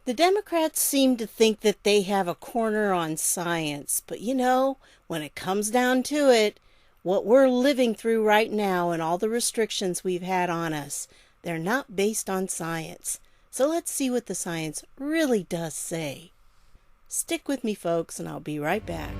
The Democrats seem to think that they have a corner on science, but when it comes down to it, what we're living through right now and all the restrictions we've had on us, they're not based on science. So let's see what the science really does say. Stick with me, folks, and I'll be right back.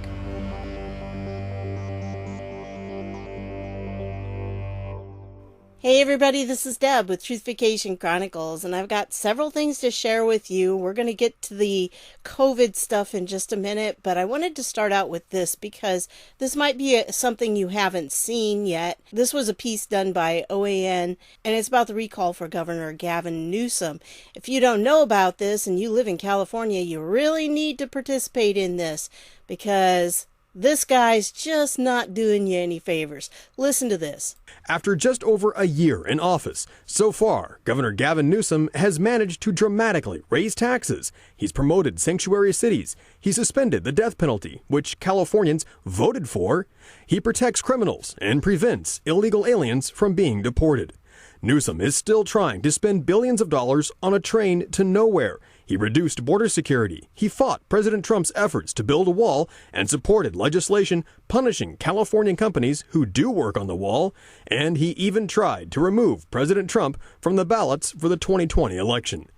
Hey everybody, this is Deb with Truth Vacation Chronicles, and I've got several things to share with you. We're going to get to the COVID stuff in just a minute, but I wanted to start out with this because this might be something you haven't seen yet. This was a piece done by OAN, and it's about the recall for Governor Gavin Newsom. If you don't know about this and you live in California, you really need to participate in this because this guy's just not doing you any favors. Listen to this. After just over a year in office, so far, Governor Gavin Newsom has managed to dramatically raise taxes. He's promoted sanctuary cities. He suspended the death penalty, which Californians voted for. He protects criminals and prevents illegal aliens from being deported. Newsom is still trying to spend billions of dollars on a train to nowhere. He reduced border security. He fought President Trump's efforts to build a wall and supported legislation punishing Californian companies who do work on the wall. And he even tried to remove President Trump from the ballots for the 2020 election.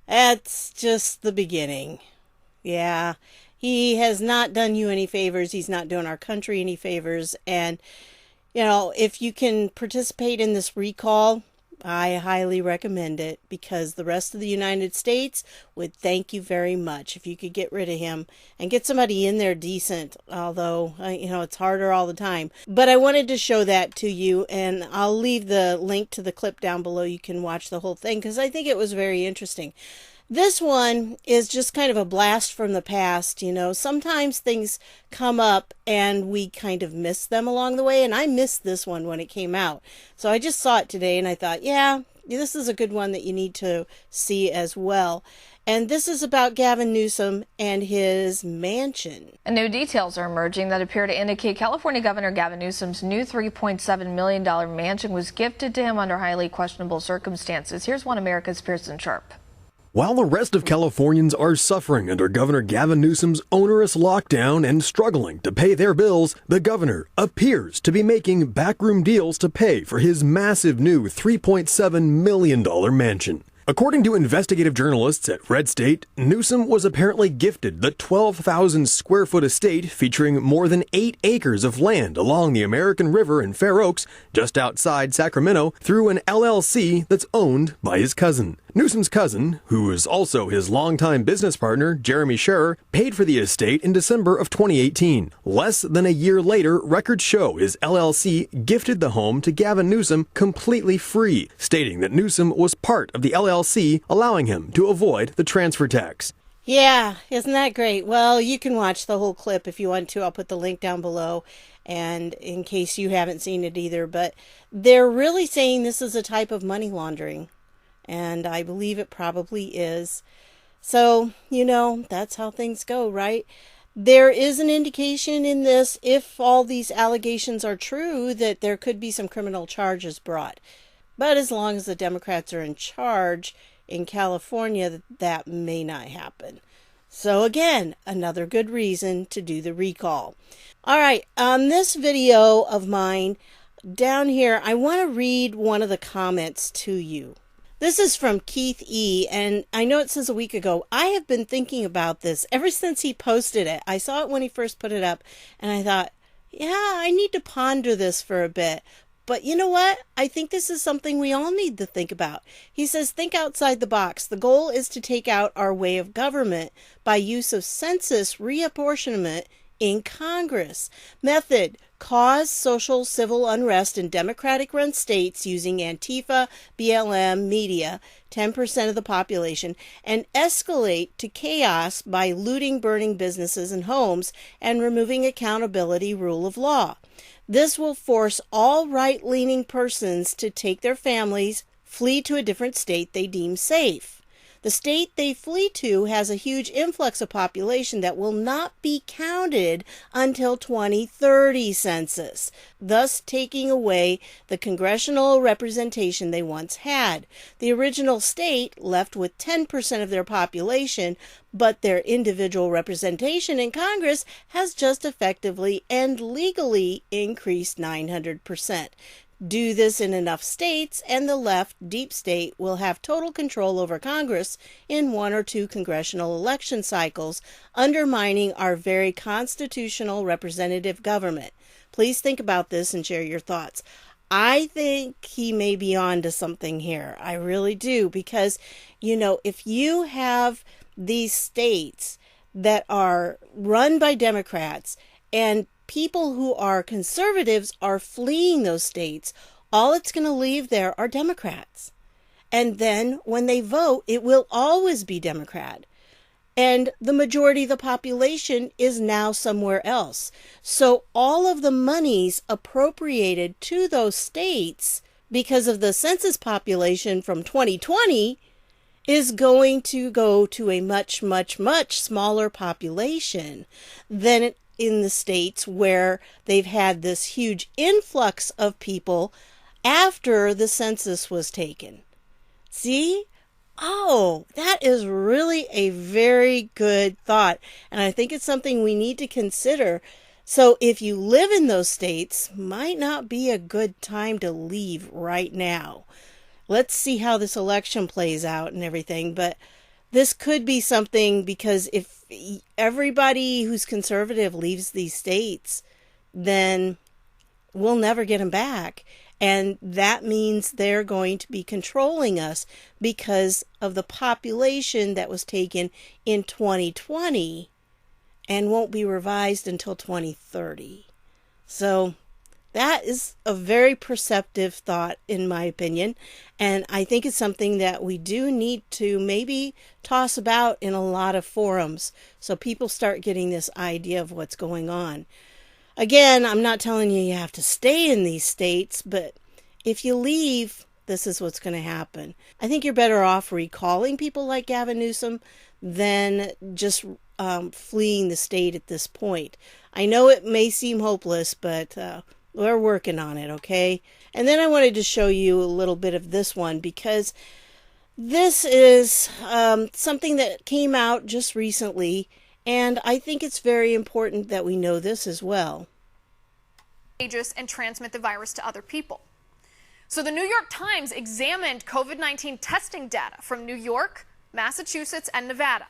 That's just the beginning. Yeah, he has not done you any favors. He's not doing our country any favors. And, if you can participate in this recall, I highly recommend it because the rest of the United States would thank you very much if you could get rid of him and get somebody in there decent, although, it's harder all the time. But I wanted to show that to you, and I'll leave the link to the clip down below. You can watch the whole thing because I think it was very interesting. This one is just kind of a blast from the past. Sometimes things come up and we kind of miss them along the way. And I missed this one when it came out. So I just saw it today and I thought, yeah, this is a good one that you need to see as well. And this is about Gavin Newsom and his mansion. And new details are emerging that appear to indicate California Governor Gavin Newsom's new $3.7 million mansion was gifted to him under highly questionable circumstances. Here's One America's Pearson Sharp. While the rest of Californians are suffering under Governor Gavin Newsom's onerous lockdown and struggling to pay their bills, the governor appears to be making backroom deals to pay for his massive new $3.7 million mansion. According to investigative journalists at Red State, Newsom was apparently gifted the 12,000 square foot estate featuring more than 8 acres of land along the American River in Fair Oaks, just outside Sacramento, through an LLC that's owned by his cousin. Newsom's cousin, who is also his longtime business partner, Jeremy Scherer, paid for the estate in December of 2018. Less than a year later, records show his LLC gifted the home to Gavin Newsom completely free, stating that Newsom was part of the LLC, allowing him to avoid the transfer tax. Yeah, isn't that great? Well, you can watch the whole clip if you want to. I'll put the link down below, and in case you haven't seen it either. But they're really saying this is a type of money laundering. And I believe it probably is. So, that's how things go, right? There is an indication in this, if all these allegations are true, that there could be some criminal charges brought. But as long as the Democrats are in charge in California, that may not happen. So again, another good reason to do the recall. All right, on this video of mine, down here, I want to read one of the comments to you. This is from Keith E., and I know it says a week ago. I have been thinking about this ever since he posted it. I saw it when he first put it up, and I thought, yeah, I need to ponder this for a bit. But you know what? I think this is something we all need to think about. He says, think outside the box. The goal is to take out our way of government by use of census reapportionment in Congress. Method: cause social civil unrest in Democratic-run states using Antifa, BLM, media, 10% of the population, and escalate to chaos by looting, burning businesses and homes, and removing accountability, rule of law. This will force all right-leaning persons to take their families, flee to a different state they deem safe. The state they flee to has a huge influx of population that will not be counted until 2030 census, thus taking away the congressional representation they once had. The original state left with 10% of their population, but their individual representation in Congress has just effectively and legally increased 900%. Do this in enough states, and the left, deep state, will have total control over Congress in 1 or 2 congressional election cycles, undermining our very constitutional representative government. Please think about this and share your thoughts. I think he may be on to something here. I really do, because, if you have these states that are run by Democrats and people who are conservatives are fleeing those states, all it's going to leave there are Democrats. And then when they vote, it will always be Democrat. And the majority of the population is now somewhere else. So all of the monies appropriated to those states because of the census population from 2020 is going to go to a much, much, much smaller population than in the states where they've had this huge influx of people after the census was taken. See? Oh, that is really a very good thought. And I think it's something we need to consider. So if you live in those states, might not be a good time to leave right now. Let's see how this election plays out and everything. But this could be something, because if everybody who's conservative leaves these states, then we'll never get them back. And that means they're going to be controlling us because of the population that was taken in 2020 and won't be revised until 2030. So that is a very perceptive thought, in my opinion. And I think it's something that we do need to maybe toss about in a lot of forums so people start getting this idea of what's going on. Again, I'm not telling you have to stay in these states, but if you leave, this is what's going to happen. I think you're better off recalling people like Gavin Newsom than just fleeing the state at this point. I know it may seem hopeless, but we're working on it, okay? And then I wanted to show you a little bit of this one, because this is something that came out just recently, and I think it's very important that we know this as well. Contagious and transmit the virus to other people. So the New York Times examined COVID-19 testing data from New York, Massachusetts, and Nevada,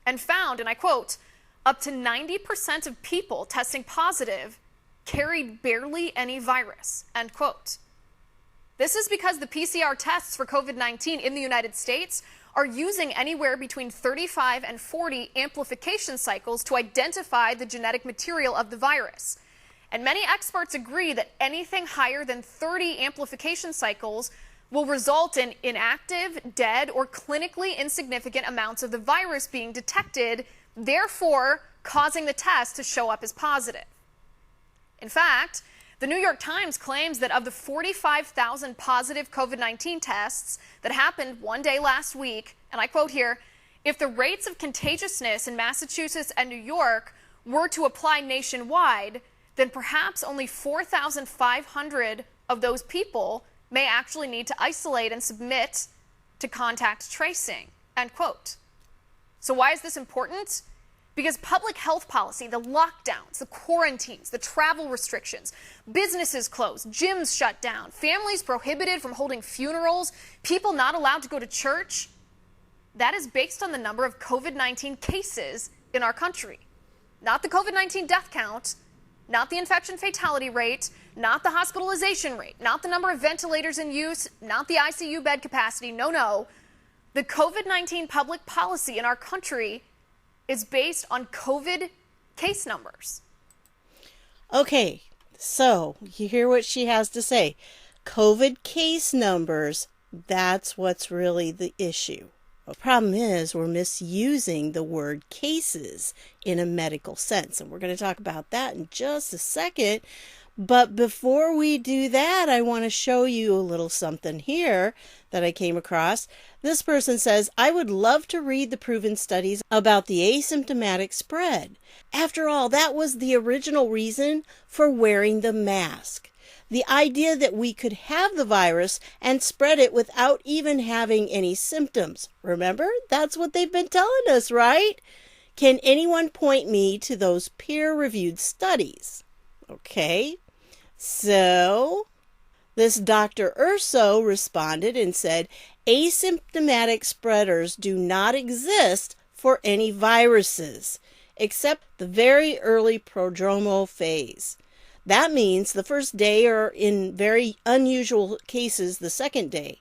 and found, and I quote, up to 90% of people testing positive carried barely any virus, end quote. This is because the PCR tests for COVID-19 in the United States are using anywhere between 35 and 40 amplification cycles to identify the genetic material of the virus. And many experts agree that anything higher than 30 amplification cycles will result in inactive, dead, or clinically insignificant amounts of the virus being detected, therefore causing the test to show up as positive. In fact, the New York Times claims that of the 45,000 positive COVID-19 tests that happened one day last week, and I quote here, if the rates of contagiousness in Massachusetts and New York were to apply nationwide, then perhaps only 4,500 of those people may actually need to isolate and submit to contact tracing, end quote. So why is this important? Because public health policy, the lockdowns, the quarantines, the travel restrictions, businesses closed, gyms shut down, families prohibited from holding funerals, people not allowed to go to church, that is based on the number of COVID-19 cases in our country. Not the COVID-19 death count, not the infection fatality rate, not the hospitalization rate, not the number of ventilators in use, not the ICU bed capacity. No. The COVID-19 public policy in our country is based on COVID case numbers. Okay, so you hear what she has to say. COVID case numbers, that's what's really the issue. The problem is we're misusing the word cases in a medical sense, and we're going to talk about that in just a second. But before we do that, I want to show you a little something here that I came across. This person says, I would love to read the proven studies about the asymptomatic spread. After all, that was the original reason for wearing the mask. The idea that we could have the virus and spread it without even having any symptoms. Remember? That's what they've been telling us, right? Can anyone point me to those peer-reviewed studies? Okay, so this Dr. Urso responded and said, asymptomatic spreaders do not exist for any viruses, except the very early prodromal phase. That means the first day, or in very unusual cases, the second day.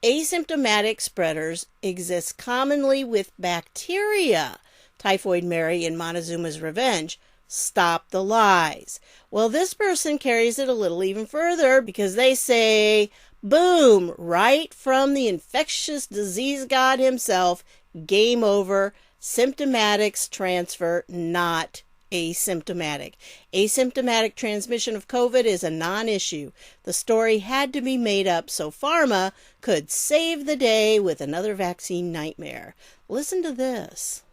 Asymptomatic spreaders exist commonly with bacteria. Typhoid Mary and Montezuma's Revenge. Stop the lies. Well, this person carries it a little even further because they say, boom, right from the infectious disease god himself, game over, symptomatics transfer, not asymptomatic. Asymptomatic transmission of COVID is a non-issue. The story had to be made up so pharma could save the day with another vaccine nightmare. Listen to this.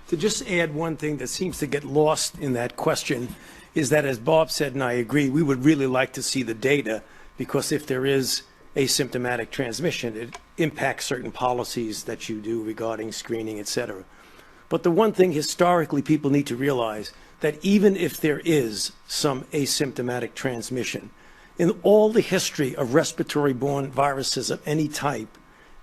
To just add one thing that seems to get lost in that question is that, as Bob said, and I agree, we would really like to see the data, because if there is asymptomatic transmission, it impacts certain policies that you do regarding screening, etc. But the one thing historically people need to realize, that even if there is some asymptomatic transmission, in all the history of respiratory-borne viruses of any type,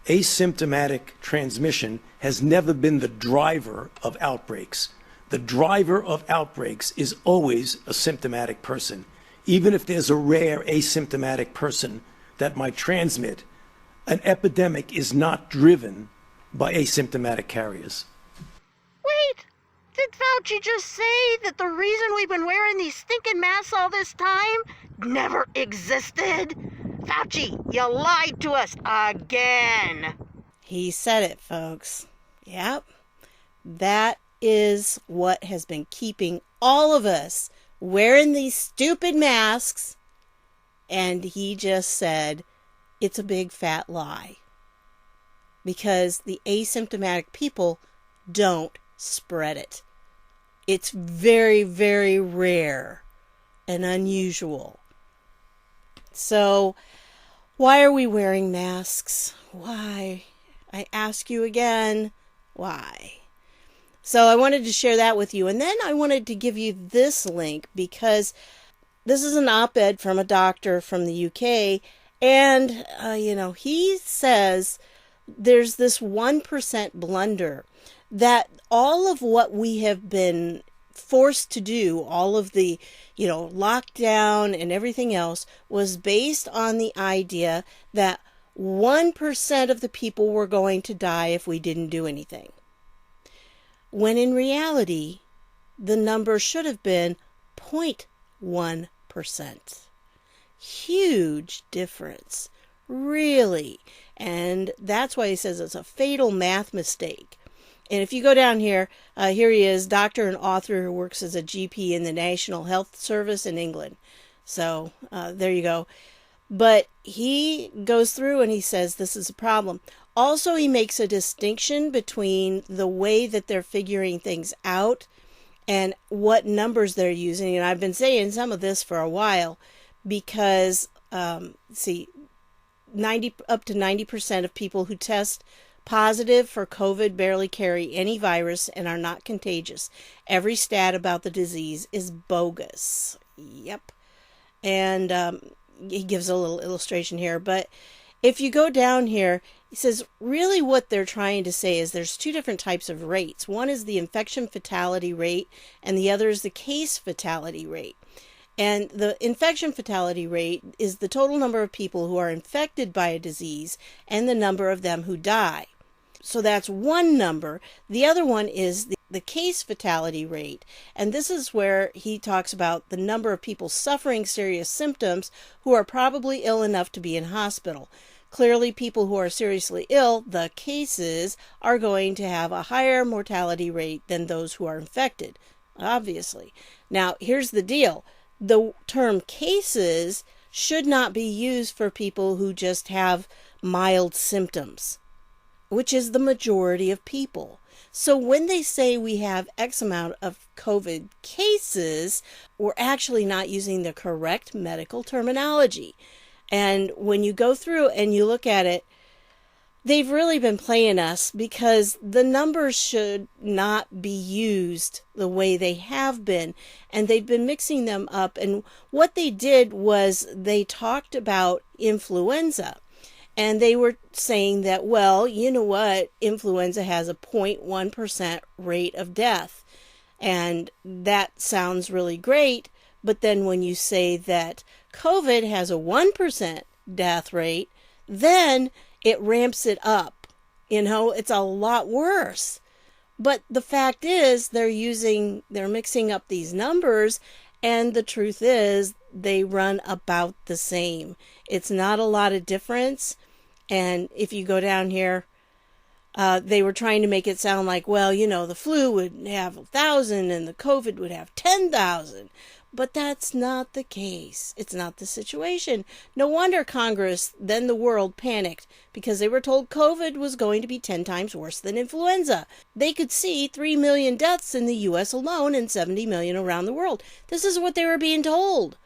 asymptomatic transmission has never been the driver of outbreaks. The driver of outbreaks is always a symptomatic person. Even if there's a rare asymptomatic person that might transmit, an epidemic is not driven by asymptomatic carriers. Wait, did Fauci just say that the reason we've been wearing these stinking masks all this time never existed? Fauci, you lied to us again. He said it, folks. Yep. That is what has been keeping all of us wearing these stupid masks. And he just said it's a big fat lie. Because the asymptomatic people don't spread it. It's very, very rare and unusual. So, why are we wearing masks? Why? I ask you again, why? So I wanted to share that with you. And then I wanted to give you this link because this is an op-ed from a doctor from the UK. And, he says there's this 1% blunder, that all of what we have been forced to do, all of the, lockdown and everything else, was based on the idea that 1% of the people were going to die if we didn't do anything. When in reality, the number should have been 0.1%. Huge difference, really. And that's why he says it's a fatal math mistake. And if you go down here, here he is, doctor and author who works as a GP in the National Health Service in England. So there you go. But he goes through and he says this is a problem. Also, he makes a distinction between the way that they're figuring things out and what numbers they're using. And I've been saying some of this for a while because, up to 90% of people who test positive for COVID barely carry any virus and are not contagious. Every stat about the disease is bogus. Yep. And he gives a little illustration here. But if you go down here, he says really what they're trying to say is there's two different types of rates. One is the infection fatality rate and the other is the case fatality rate. And the infection fatality rate is the total number of people who are infected by a disease and the number of them who die. So that's one number. The other one is the case fatality rate. And this is where he talks about the number of people suffering serious symptoms who are probably ill enough to be in hospital. Clearly, people who are seriously ill, the cases, are going to have a higher mortality rate than those who are infected, obviously. Now, here's the deal. The term cases should not be used for people who just have mild symptoms, which is the majority of people. So when they say we have X amount of COVID cases, we're actually not using the correct medical terminology. And when you go through and you look at it, they've really been playing us, because the numbers should not be used the way they have been. And they've been mixing them up. And what they did was they talked about influenza. And they were saying that, well, you know what? Influenza has a 0.1% rate of death. And that sounds really great. But then when you say that COVID has a 1% death rate, then it ramps it up. It's a lot worse. But the fact is, they're mixing up these numbers, and the truth is they run about the same. It's not a lot of difference. And if you go down here, they were trying to make it sound like, well, the flu would have 1,000 and the COVID would have 10,000. But that's not the case. It's not the situation. No wonder Congress, then the world, panicked, because they were told COVID was going to be 10 times worse than influenza. They could see 3 million deaths in the U.S. alone and 70 million around the world. This is what they were being told.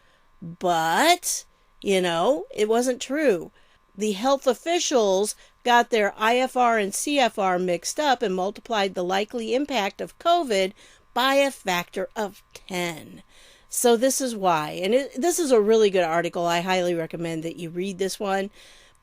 But, it wasn't true. The health officials got their IFR and CFR mixed up and multiplied the likely impact of COVID by a factor of 10. So this is why. And this is a really good article. I highly recommend that you read this one.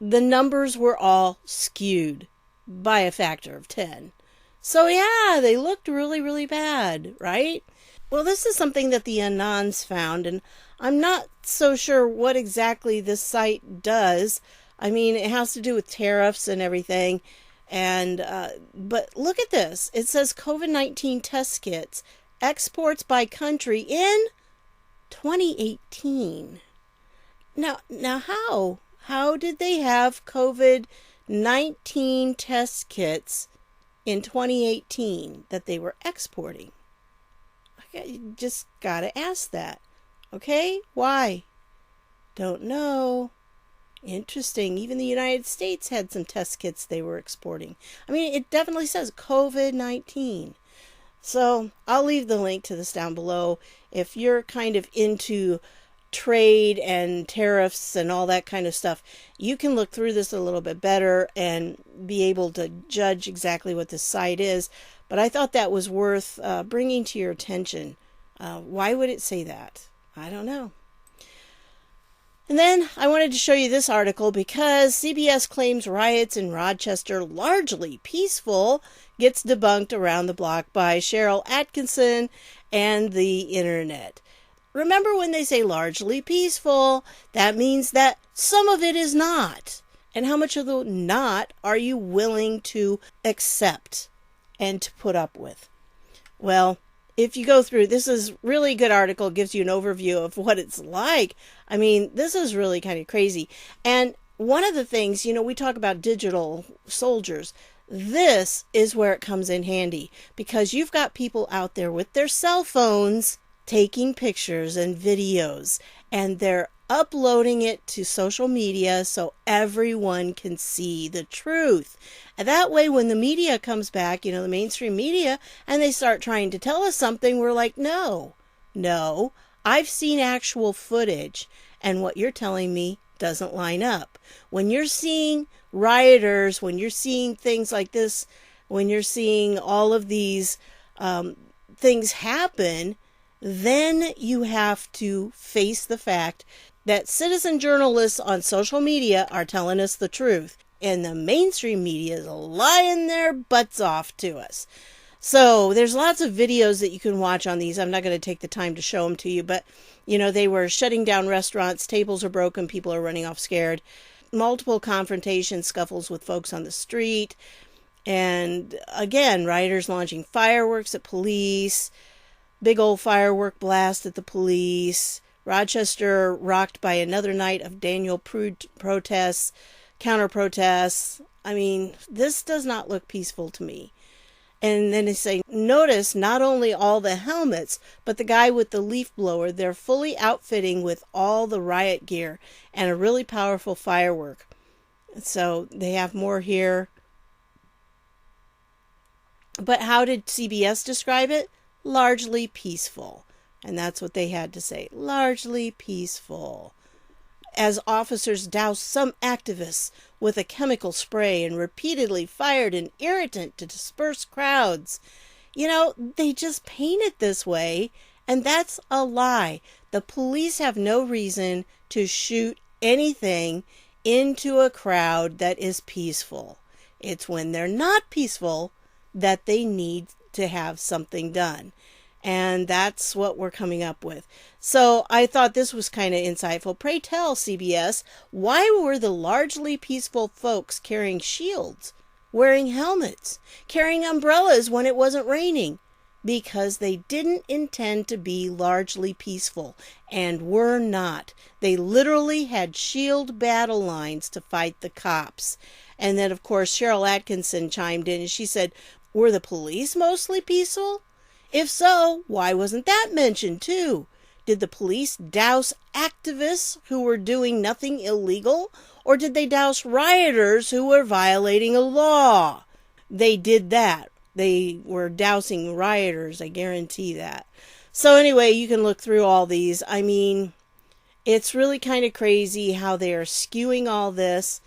The numbers were all skewed by a factor of 10. So yeah, they looked really, really bad, right? Well, this is something that the Anons found, and I'm not so sure what exactly this site does. I mean, it has to do with tariffs and everything. But look at this. It says COVID-19 test kits, exports by country in 2018. Now how? How did they have COVID-19 test kits in 2018 that they were exporting? You just gotta ask that. Okay? Why? Don't know. Interesting. Even the United States had some test kits they were exporting. I mean, it definitely says COVID-19. So I'll leave the link to this down below. If you're kind of into trade and tariffs and all that kind of stuff, you can look through this a little bit better and be able to judge exactly what this site is. But I thought that was worth bringing to your attention. Why would it say that? I don't know. And then I wanted to show you this article because CBS claims riots in Rochester largely peaceful gets debunked around the block by Cheryl Atkinson and the internet. Remember, when they say largely peaceful, that means that some of it is not. And how much of the not are you willing to accept and to put up with? Well, if you go through, this is really good article, gives you an overview of what it's like. I mean, this is really kind of crazy. And one of the things, we talk about digital soldiers. This is where it comes in handy, because you've got people out there with their cell phones taking pictures and videos, and they're uploading it to social media so everyone can see the truth. And that way, when the media comes back, the mainstream media, and they start trying to tell us something, we're like, no, I've seen actual footage, and what you're telling me doesn't line up. When you're seeing rioters, when you're seeing things like this, when you're seeing all of these things happen, then you have to face the fact that citizen journalists on social media are telling us the truth, and the mainstream media is lying their butts off to us. So there's lots of videos that you can watch on these. I'm not going to take the time to show them to you, but they were shutting down restaurants, tables are broken, people are running off scared, multiple confrontation scuffles with folks on the street, and again, rioters launching fireworks at police, big old firework blast at the police. Rochester rocked by another night of Daniel protests, counter-protests. I mean, this does not look peaceful to me. And then they say, notice not only all the helmets, but the guy with the leaf blower, they're fully outfitting with all the riot gear and a really powerful firework. So they have more here. But how did CBS describe it? Largely peaceful. And that's what they had to say. Largely peaceful. As officers doused some activists with a chemical spray and repeatedly fired an irritant to disperse crowds. You know, they just paint it this way, and that's a lie. The police have no reason to shoot anything into a crowd that is peaceful. It's when they're not peaceful that they need to have something done. And that's what we're coming up with. So I thought this was kind of insightful. Pray tell, CBS, why were the largely peaceful folks carrying shields, wearing helmets, carrying umbrellas when it wasn't raining? Because they didn't intend to be largely peaceful, and were not. They literally had shield battle lines to fight the cops. And then, of course, Cheryl Atkinson chimed in and she said, were the police mostly peaceful? If so, why wasn't that mentioned too? Did the police douse activists who were doing nothing illegal? Or did they douse rioters who were violating a law? They did that. They were dousing rioters, I guarantee that. So anyway, you can look through all these. I mean, it's really kind of crazy how they are skewing all this.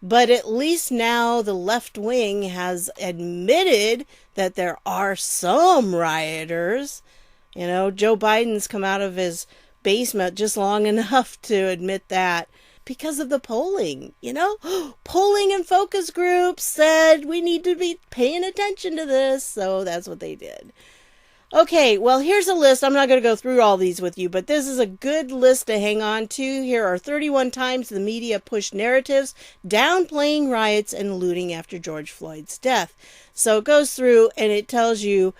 But at least now the left wing has admitted that there are some rioters. You know, Joe Biden's come out of his basement just long enough to admit that because of the polling. You know, polling and focus groups said we need to be paying attention to this. So that's what they did. Okay, well, here's a list. I'm not going to go through all these with you, but this is a good list to hang on to. Here are 31 times the media pushed narratives downplaying riots and looting after George Floyd's death. So it goes through and it tells you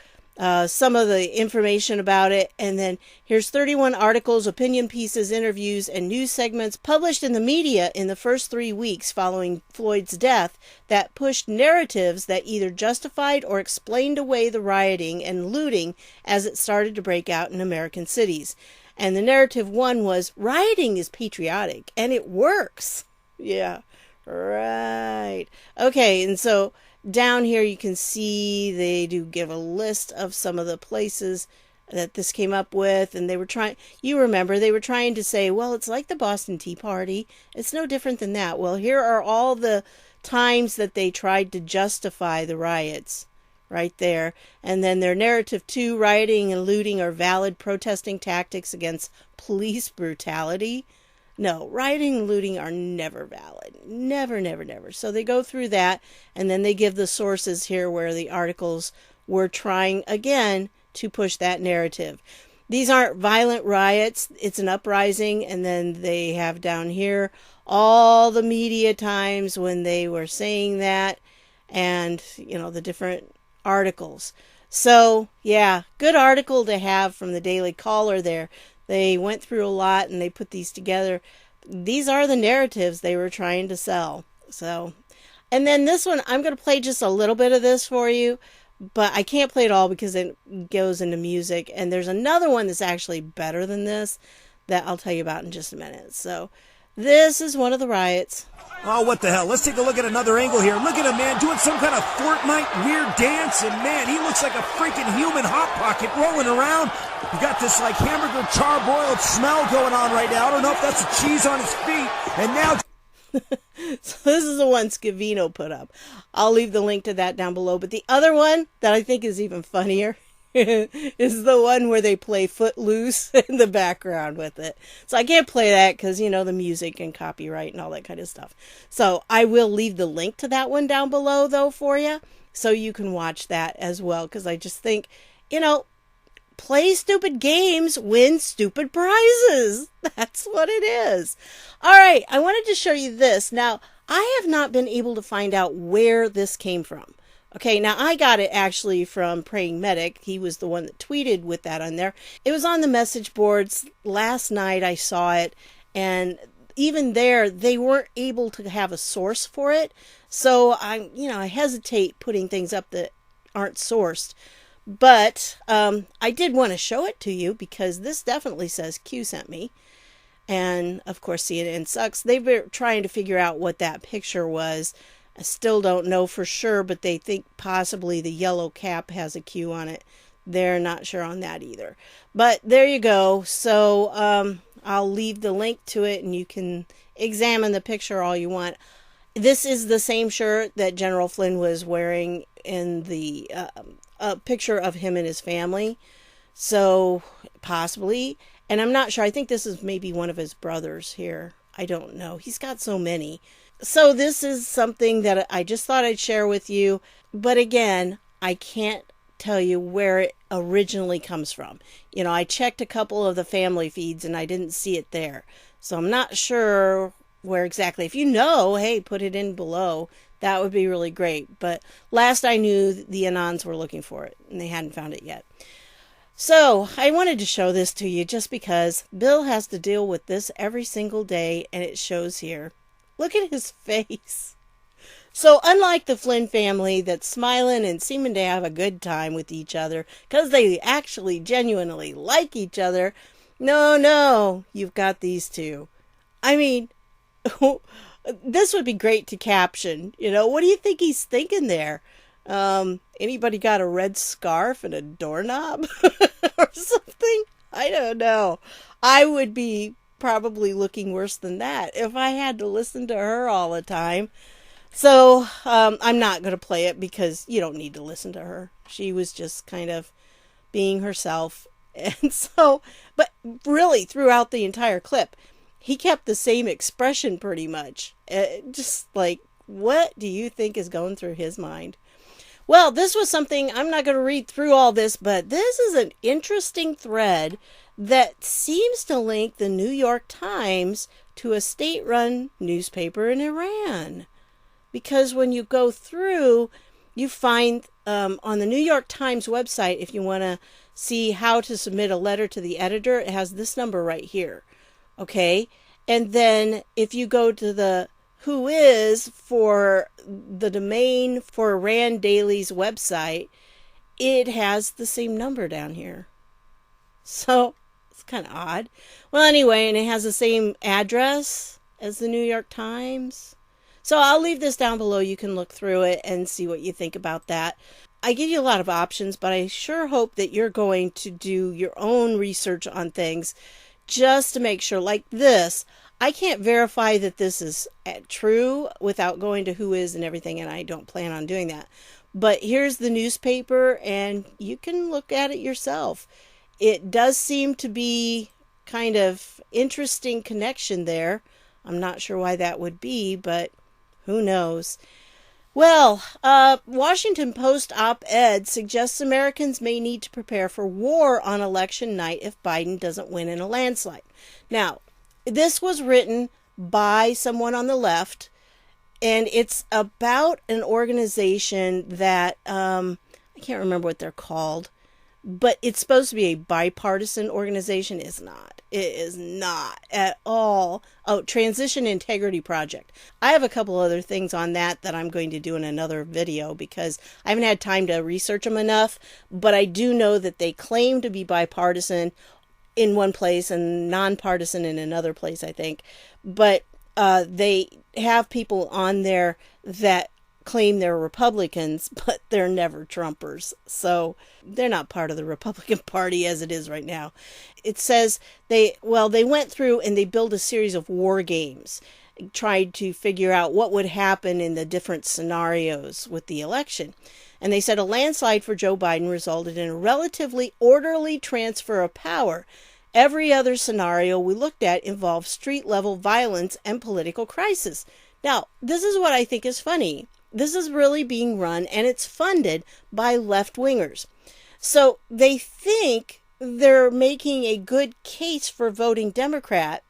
some of the information about it. And then here's 31 articles, opinion pieces, interviews, and news segments published in the media in the first 3 weeks following Floyd's death that pushed narratives that either justified or explained away the rioting and looting as it started to break out in American cities. And the narrative one was, rioting is patriotic, and it works. Yeah, right. Okay, and so down here you can see they do give a list of some of the places that this came up with, and they were trying, you remember, they were trying to say, well, it's like the Boston Tea Party. It's no different than that. Well, here are all the times that they tried to justify the riots right there. And then their narrative 2, rioting and looting are valid protesting tactics against police brutality. No, rioting and looting are never valid. Never, never, never. So they go through that, and then they give the sources here where the articles were trying, again, to push that narrative. These aren't violent riots. It's an uprising. And then they have down here all the media times when they were saying that and, you know, the different articles. So, yeah, good article to have from the Daily Caller there. They went through a lot and they put these together. These are the narratives they were trying to sell. So, and then this one, I'm going to play just a little bit of this for you, but I can't play it all because it goes into music. And there's another one that's actually better than this that I'll tell you about in just a minute. So this is one of the riots. Oh, what the hell? Let's take a look at another angle here. Look at him, man, doing some kind of Fortnite weird dance. And, man, he looks like a freaking human Hot Pocket rolling around. You got this, like, hamburger charbroiled smell going on right now. I don't know if that's the cheese on his feet. And now... So this is the one Scavino put up. I'll leave the link to that down below. But the other one that I think is even funnier is the one where they play Footloose in the background with it. So I can't play that because, you know, the music and copyright and all that kind of stuff. So I will leave the link to that one down below, though, for you. So you can watch that as well. Because I just think, you know, play stupid games, win stupid prizes. That's what it is. All right, I wanted to show you this. Now, I have not been able to find out where this came from. Okay, now I got it actually from Praying Medic. He was the one that tweeted with that on there. It was on the message boards. Last night I saw it, and even there, they weren't able to have a source for it. So I hesitate putting things up that aren't sourced. But I did want to show it to you because this definitely says Q sent me. And of course, CNN sucks. They've been trying to figure out what that picture was. I still don't know for sure, but they think possibly the yellow cap has a Q on it. They're not sure on that either. But there you go. So I'll leave the link to it and you can examine the picture all you want. This is the same shirt that General Flynn was wearing in the picture of him and his family. So possibly. And I'm not sure. I think this is maybe one of his brothers here. I don't know. He's got so many. So this is something that I just thought I'd share with you. But again, I can't tell you where it originally comes from. You know, I checked a couple of the family feeds and I didn't see it there. So I'm not sure where exactly. If you know, hey, put it in below. That would be really great. But last I knew, the Anons were looking for it and they hadn't found it yet. So I wanted to show this to you just because Bill has to deal with this every single day and it shows here. Look at his face. So unlike the Flynn family that's smiling and seeming to have a good time with each other because they actually genuinely like each other, no, you've got these two. I mean, this would be great to caption. You know, what do you think he's thinking there? Anybody got a red scarf and a doorknob or something? I don't know. I would be probably looking worse than that if I had to listen to her all the time. So, I'm not going to play it because you don't need to listen to her. She was just kind of being herself. And so, but really throughout the entire clip, he kept the same expression pretty much. Just like, what do you think is going through his mind? Well, this was something, I'm not going to read through all this, but this is an interesting thread that seems to link the New York Times to a state-run newspaper in Iran. Because when you go through, you find on the New York Times website, if you want to see how to submit a letter to the editor, it has this number right here. Okay? And then if you go to the who is for the domain for Iran Daily's website, it has the same number down here. So it's kind of odd. Well, anyway, and it has the same address as the New York Times. So I'll leave this down below. You can look through it and see what you think about that. I give you a lot of options, but I sure hope that you're going to do your own research on things just to make sure, like this. I can't verify that this is true without going to who is and everything, and I don't plan on doing that. But here's the newspaper, and you can look at it yourself. It does seem to be kind of interesting connection there. I'm not sure why that would be, but who knows? Well, Washington Post op-ed suggests Americans may need to prepare for war on election night if Biden doesn't win in a landslide. Now, this was written by someone on the left, and it's about an organization that, I can't remember what they're called, but it's supposed to be a bipartisan organization. It's not. It is not at all. Oh, Transition Integrity Project. I have a couple other things on that I'm going to do in another video because I haven't had time to research them enough, but I do know that they claim to be bipartisan in one place and nonpartisan in another place, I think. But they have people on there that claim they're Republicans, but they're never Trumpers. So they're not part of the Republican Party as it is right now. It says they went through and they built a series of war games, tried to figure out what would happen in the different scenarios with the election. And they said a landslide for Joe Biden resulted in a relatively orderly transfer of power. Every other scenario we looked at involved street-level violence and political crisis. Now, this is what I think is funny. This is really being run, and it's funded by left-wingers. So they think they're making a good case for voting Democrat,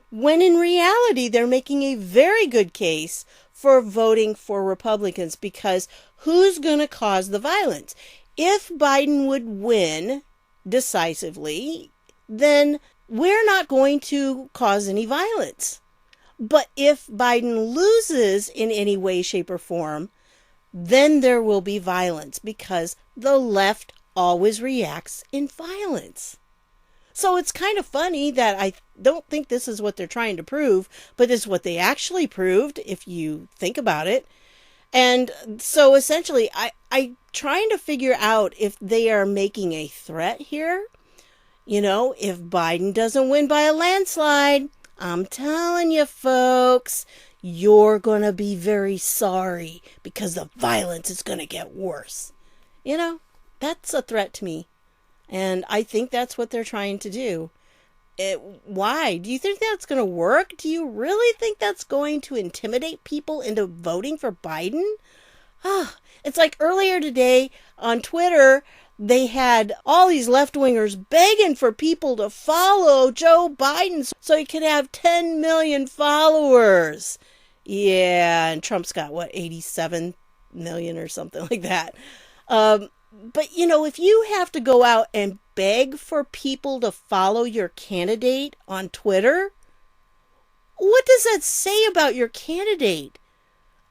when in reality they're making a very good case for voting for Republicans, because who's going to cause the violence? If Biden would win decisively, then we're not going to cause any violence. But if Biden loses in any way, shape, or form, then there will be violence because the left always reacts in violence. So it's kind of funny that I don't think this is what they're trying to prove, but it's what they actually proved, if you think about it. And so essentially, I'm trying to figure out if they are making a threat here. You know, if Biden doesn't win by a landslide, I'm telling you, folks, you're going to be very sorry because the violence is going to get worse. You know, that's a threat to me. And I think that's what they're trying to do. Why? Do you think that's going to work? Do you really think that's going to intimidate people into voting for Biden? It's like earlier today on Twitter, they had all these left-wingers begging for people to follow Joe Biden so he could have 10 million followers. Yeah, and Trump's got, 87 million or something like that. But, you know, if you have to go out and beg for people to follow your candidate on Twitter, what does that say about your candidate?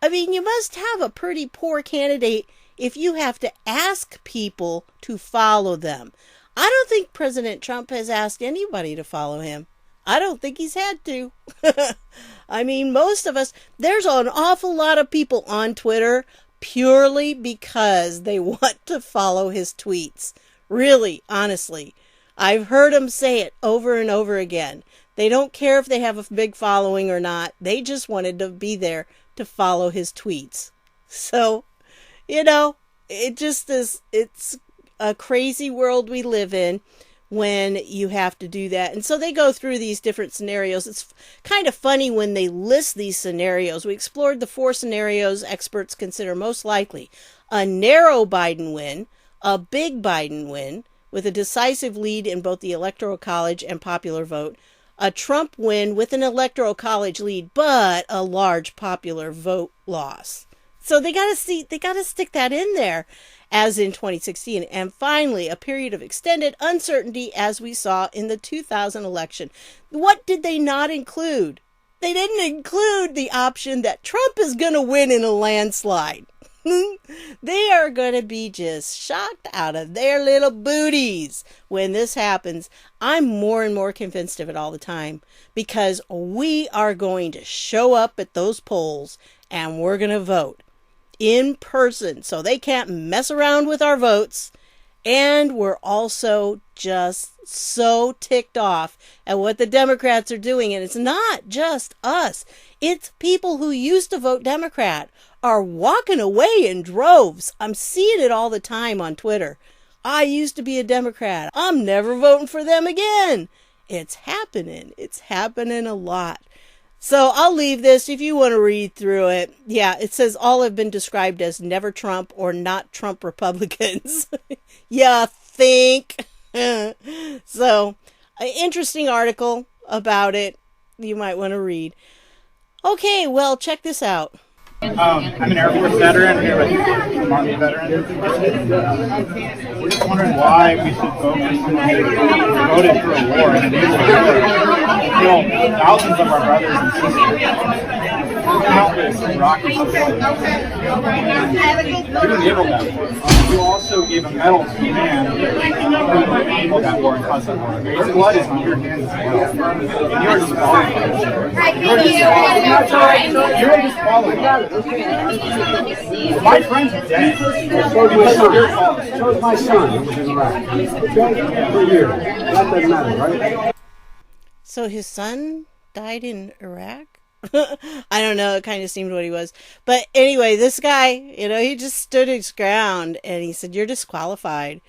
I mean, you must have a pretty poor candidate if you have to ask people to follow them. I don't think President Trump has asked anybody to follow him. I don't think he's had to. I mean, most of us, there's an awful lot of people on Twitter purely because they want to follow his tweets. Really, honestly. I've heard them say it over and over again. They don't care if they have a big following or not. They just wanted to be there to follow his tweets. So, you know, it just is, it's a crazy world we live in when you have to do that. And so they go through these different scenarios. It's kind of funny when they list these scenarios. We explored the 4 scenarios experts consider most likely. A narrow Biden win, a big Biden win with a decisive lead in both the Electoral College and popular vote, a Trump win with an Electoral College lead, but a large popular vote loss. So they got to stick that in there, as in 2016. And finally, a period of extended uncertainty, as we saw in the 2000 election. What did they not include? They didn't include the option that Trump is going to win in a landslide. They are going to be just shocked out of their little booties when this happens. I'm more and more convinced of it all the time, because we are going to show up at those polls and we're going to vote in person, so they can't mess around with our votes. And we're also just so ticked off at what the Democrats are doing. And it's not just us. It's people who used to vote Democrat are walking away in droves. I'm seeing it all the time on Twitter. I used to be a Democrat. I'm never voting for them again. It's happening. It's happening a lot. So I'll leave this if you want to read through it. Yeah, it says all have been described as never Trump or not Trump Republicans. Yeah, think. So, an interesting article about it you might want to read. Okay, well, check this out. I'm an Air Force veteran here with Army veterans. We're just wondering why we should vote for someone who voted for a war and killed thousands of our brothers and sisters. Countless Iraqis. You didn't give them that war. You also gave a medal to a man who enabled that war and caused that war. Your blood is on your hands as well. And you're disqualified. You're disqualified. My friends are dead. So is my son, who was in Iraq. For a year. That doesn't matter, right? So his son died in Iraq? I don't know. It kind of seemed what he was. But anyway, this guy, he just stood his ground and he said, you're disqualified.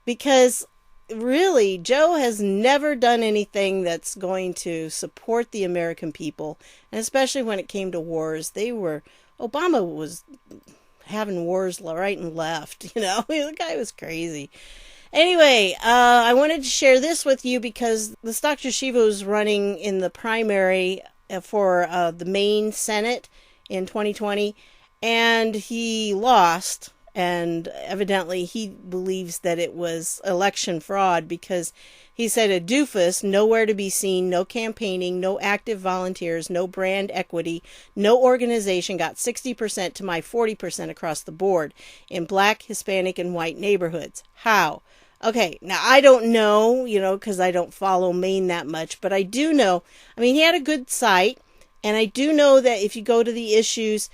Because really, Joe has never done anything that's going to support the American people. And especially when it came to wars, Obama was having wars right and left. The guy was crazy. Anyway, I wanted to share this with you because this Dr. Shiva was running in the primary for the Maine Senate in 2020, and he lost. And evidently he believes that it was election fraud because he said a doofus, nowhere to be seen, no campaigning, no active volunteers, no brand equity, no organization got 60% to my 40% across the board in Black, Hispanic, and white neighborhoods. How? Okay, now I don't know, because I don't follow Maine that much, but I do know, he had a good site, and I do know that if you go to the issues,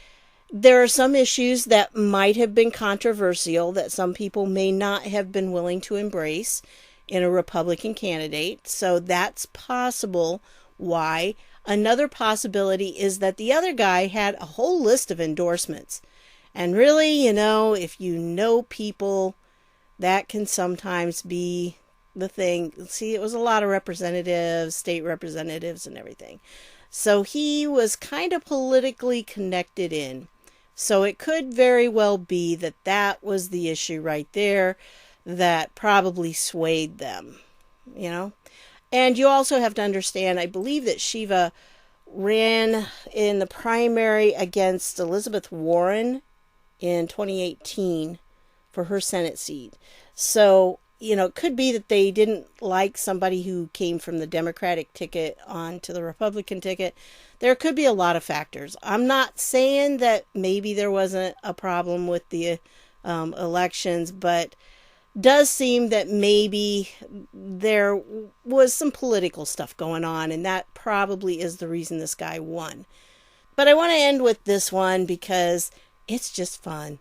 there are some issues that might have been controversial that some people may not have been willing to embrace in a Republican candidate. So that's possible why. Another possibility is that the other guy had a whole list of endorsements. And really, if you know people, that can sometimes be the thing. See, it was a lot of representatives, state representatives and everything. So he was kind of politically connected in. So it could very well be that that was the issue right there that probably swayed them, And you also have to understand, I believe that Shiva ran in the primary against Elizabeth Warren in 2018 for her Senate seat. So, it could be that they didn't like somebody who came from the Democratic ticket onto the Republican ticket. There could be a lot of factors. I'm not saying that maybe there wasn't a problem with the elections, but does seem that maybe there was some political stuff going on, and that probably is the reason this guy won. But I want to end with this one because it's just fun.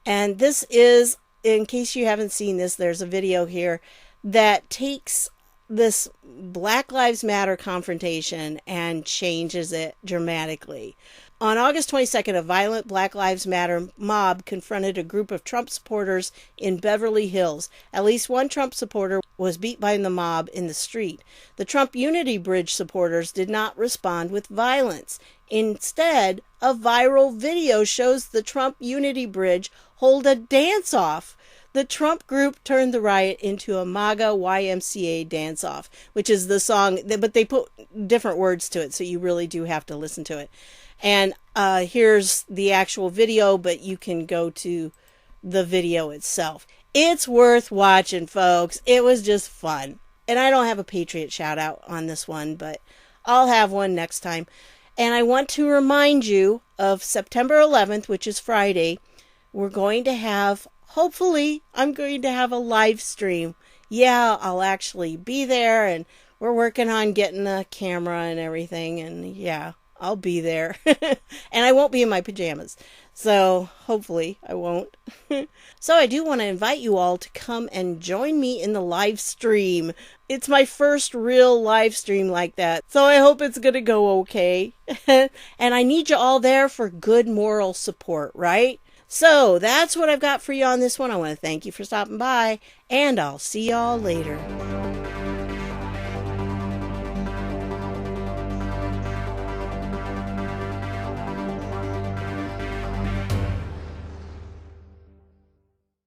And this is, in case you haven't seen this, there's a video here that takes this Black Lives Matter confrontation and changes it dramatically. On August 22nd, a violent Black Lives Matter mob confronted a group of Trump supporters in Beverly Hills. At least one Trump supporter was beat by the mob in the street. The Trump Unity Bridge supporters did not respond with violence. Instead, a viral video shows the Trump Unity Bridge hold a dance-off. The Trump group turned the riot into a MAGA YMCA dance-off, which is the song, but they put different words to it, so you really do have to listen to it. And here's the actual video, but you can go to the video itself. It's worth watching, folks. It was just fun. And I don't have a Patriot shout out on this one, but I'll have one next time. And I want to remind you of September 11th, which is Friday. We're going to have, hopefully, I'm going to have a live stream. Yeah, I'll actually be there, and we're working on getting a camera and everything, and yeah, I'll be there. And I won't be in my pajamas. So hopefully I won't. So I do want to invite you all to come and join me in the live stream. It's my first real live stream like that. So I hope it's going to go okay. And I need you all there for good moral support, right? So that's what I've got for you on this one. I want to thank you for stopping by, and I'll see y'all later.